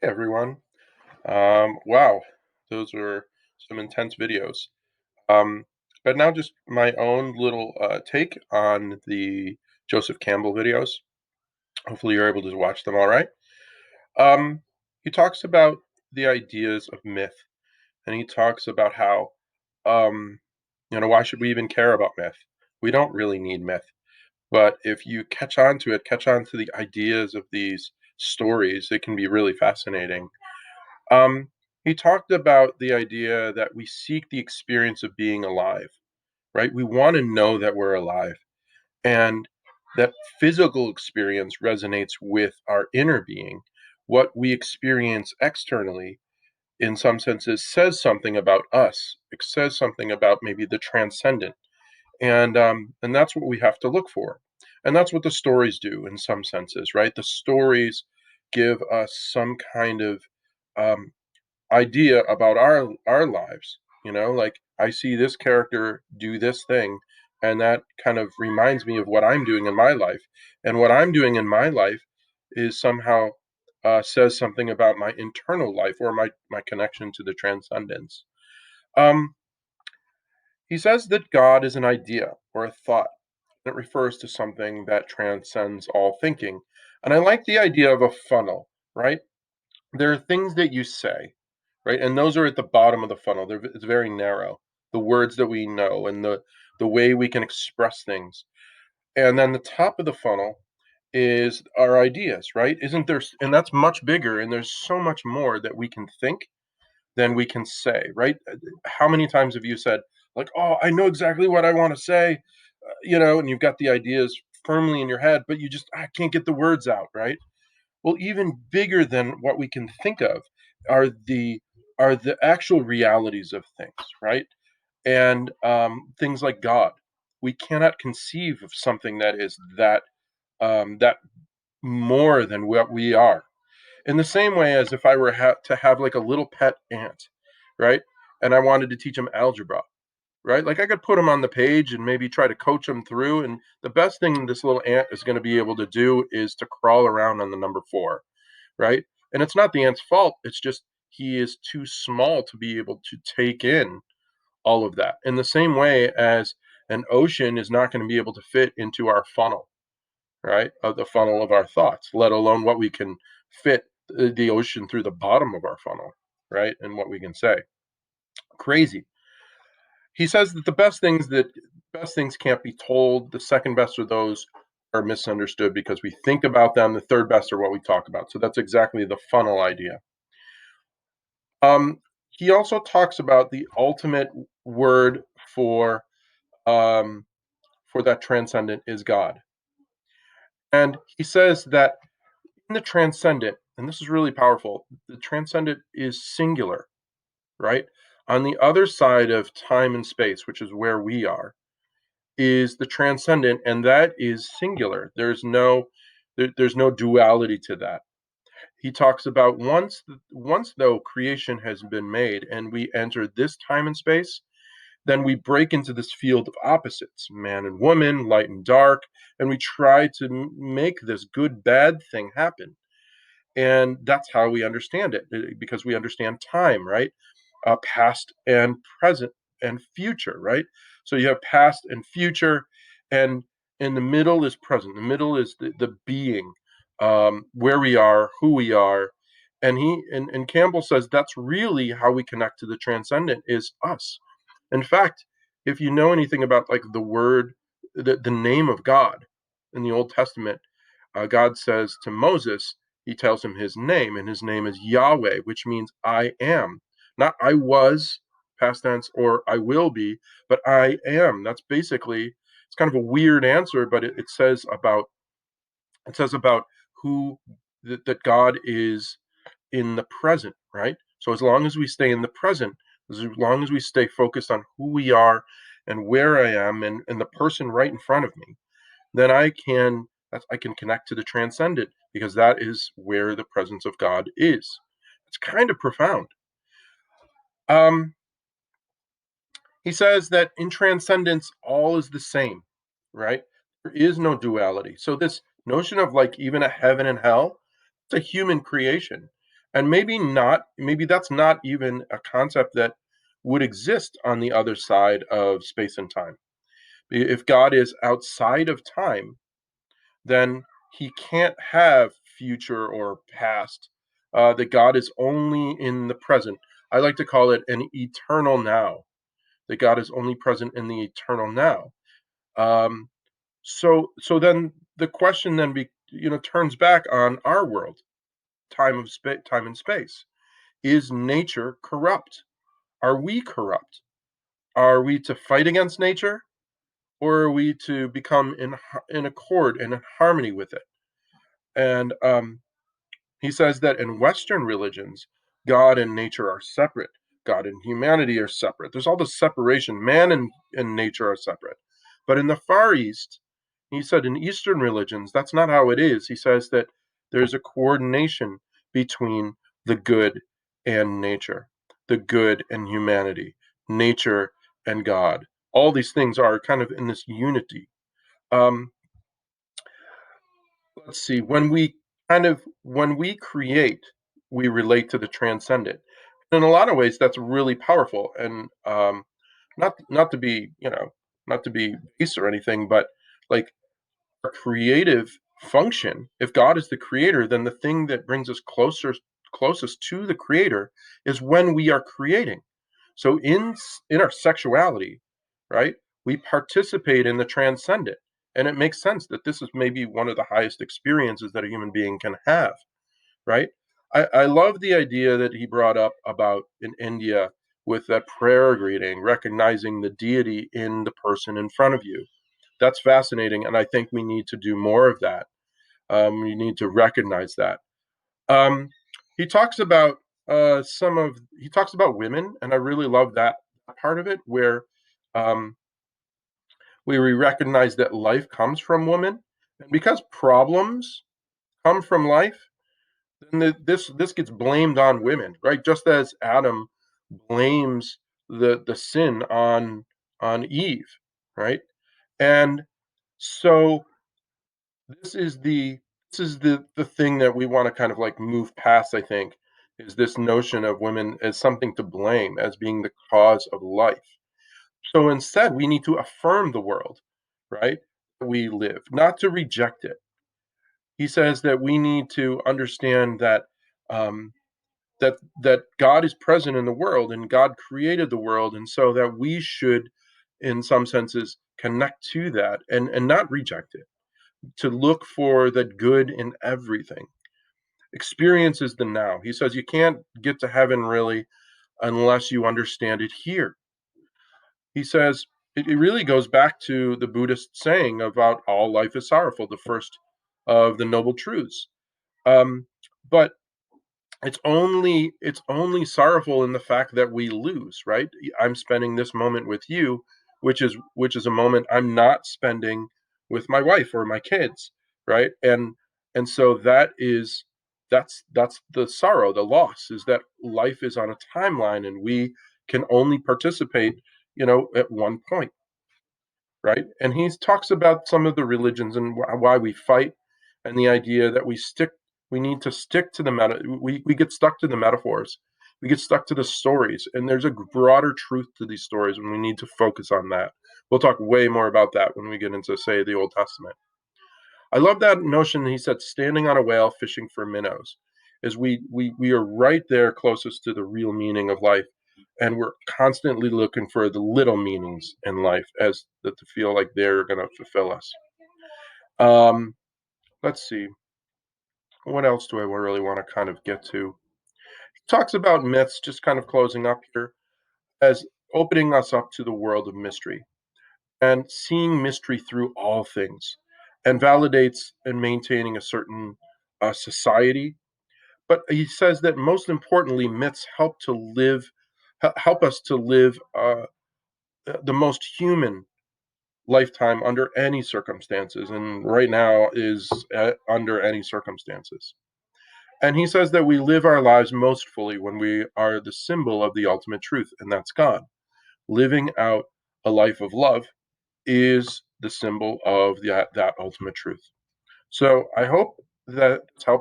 Hey everyone. Wow, those were some intense videos. Um, but now just my own little take on the Joseph Campbell videos. Hopefully you're able to watch them all right. Um, he talks about the ideas of myth, and he talks about how, um, why should we even care about myth? We don't really need myth. But if you catch on to it, catch on to the ideas of these stories, it can be really fascinating. Um, he talked about the idea that we seek the experience of being alive, right? We want to know that we're alive, and that physical experience resonates with our inner being. What we experience externally, in some senses, says something about us. It says something about maybe the transcendent, and that's what we have to look for, and that's what the stories do in some senses, right? The stories give us some kind of um, idea about our lives. Like I see this character do this thing, and that kind of reminds me of what I'm doing in my life, and what I'm doing in my life is somehow says something about my internal life or my connection to the transcendence. um, he says that God is an idea or a thought that refers to something that transcends all thinking, and I like the idea of a funnel, right? There are things that you say, right? And those are at the bottom of the funnel. It's very narrow. The words that we know and the way we can express things. And then the top of the funnel is our ideas, right? Isn't there? And that's much bigger. And there's so much more that we can think than we can say, right? How many times have you said, like, oh, I know exactly what I want to say, and you've got the ideas firmly in your head, but I can't get the words out, right? Well, even bigger than what we can think of are the actual realities of things, right? And things like God. We cannot conceive of something that is that more than what we are. In the same way as if I were to have like a little pet ant, right? And I wanted to teach him algebra, right? Like I could put him on the page and maybe try to coach him through. And the best thing this little ant is going to be able to do is to crawl around on the number four, right? And it's not the ant's fault. It's just he is too small to be able to take in all of that. In the same way as an ocean is not going to be able to fit into our funnel, right? Of the funnel of our thoughts, let alone what we can fit the ocean through the bottom of our funnel, right? And what we can say. Crazy. He says that the best things can't be told. The second best are those are misunderstood because we think about them. The third best are what we talk about. So that's exactly the funnel idea. He also talks about the ultimate word for um, for that transcendent is God, and he says that in the transcendent, and this is really powerful. The transcendent is singular, right? On the other side of time and space, which is where we are, is the transcendent, and that is singular. There's no duality to that. He talks about once though creation has been made and we enter this time and space, then we break into this field of opposites, man and woman, light and dark, and we try to make this good bad thing happen. And that's how we understand it, because we understand time, right? Past and present and future, right? So you have past and future, and in the middle is present. The middle is the being, where we are, who we are. And Campbell says that's really how we connect to the transcendent is us. In fact, if you know anything about like the name of God in the Old Testament, God says to Moses, he tells him his name, and his name is Yahweh, which means I am. Not I was, past tense, or I will be, but I am. That's basically, it's kind of a weird answer, but it says about who that God is in the present, right? So as long as we stay in the present, as long as we stay focused on who we are and where I am and the person right in front of me, then I can connect to the transcendent because that is where the presence of God is. It's kind of profound. Um, he says that in transcendence, all is the same, right? There is no duality. So this notion of like even a heaven and hell, it's a human creation. And maybe that's not even a concept that would exist on the other side of space and time. If God is outside of time, then he can't have future or past. That God is only in the present. I like to call it an eternal now. That God is only present in the eternal now. Um, so then the question then turns back on our world, time and space. Is nature corrupt? Are we corrupt? Are we to fight against nature, or are we to become in accord and in harmony with it? And he says that in Western religions, God and nature are separate. God and humanity are separate. There's all this separation. Man and nature are separate. But in the Far East, he said in Eastern religions, that's not how it is. He says that there's a coordination between the good and nature, the good and humanity, nature and God. All these things are kind of in this unity. Um, let's see, when we create, we relate to the transcendent. In a lot of ways, that's really powerful, and not to be not to be base or anything, but like our creative function. If God is the creator, then the thing that brings us closest to the creator is when we are creating. So in our sexuality, right, we participate in the transcendent, and it makes sense that this is maybe one of the highest experiences that a human being can have, right? I love the idea that he brought up about in India with that prayer greeting, recognizing the deity in the person in front of you. That's fascinating, and I think we need to do more of that. We need to recognize that. Um, he talks about he talks about women, and I really love that part of it, um, where we recognize that life comes from women, and because problems come from life, then this gets blamed on women, right? Just as Adam blames the sin on Eve, right? And so this is the this is the thing that we want to kind of like move past, I think, is this notion of women as something to blame, as being the cause of life. So instead, we need to affirm the world, right? We live, not to reject it. He says that we need to understand that um, that God is present in the world and God created the world, and so that we should, in some senses, connect to that and not reject it, to look for the good in everything. Experience is the now. He says you can't get to heaven really unless you understand it here. He says it really goes back to the Buddhist saying about all life is sorrowful, the first of the noble truths. Um, but it's only sorrowful in the fact that we lose, right? I'm spending this moment with you, which is a moment I'm not spending with my wife or my kids, right? And so that's the sorrow, the loss, is that life is on a timeline and we can only participate, at one point, right? And he talks about some of the religions and why we fight, and the idea that we need to stick to the we get stuck to the metaphors, we get stuck to the stories, and there's a broader truth to these stories, and we need to focus on that. We'll talk way more about that when we get into, say, the Old Testament. I love that notion. He said, standing on a whale, fishing for minnows, is we are right there closest to the real meaning of life, and we're constantly looking for the little meanings in life as that to feel like they're going to fulfill us. Um, let's see, what else do I really want to kind of get to? He talks about myths, just kind of closing up here, as opening us up to the world of mystery and seeing mystery through all things, and validates and maintaining a certain society. But he says that most importantly, myths help us to live the most human lifetime under any circumstances, and right now is under any circumstances. And he says that we live our lives most fully when we are the symbol of the ultimate truth, and that's God. Living out a life of love is the symbol of that ultimate truth. So I hope that it's helped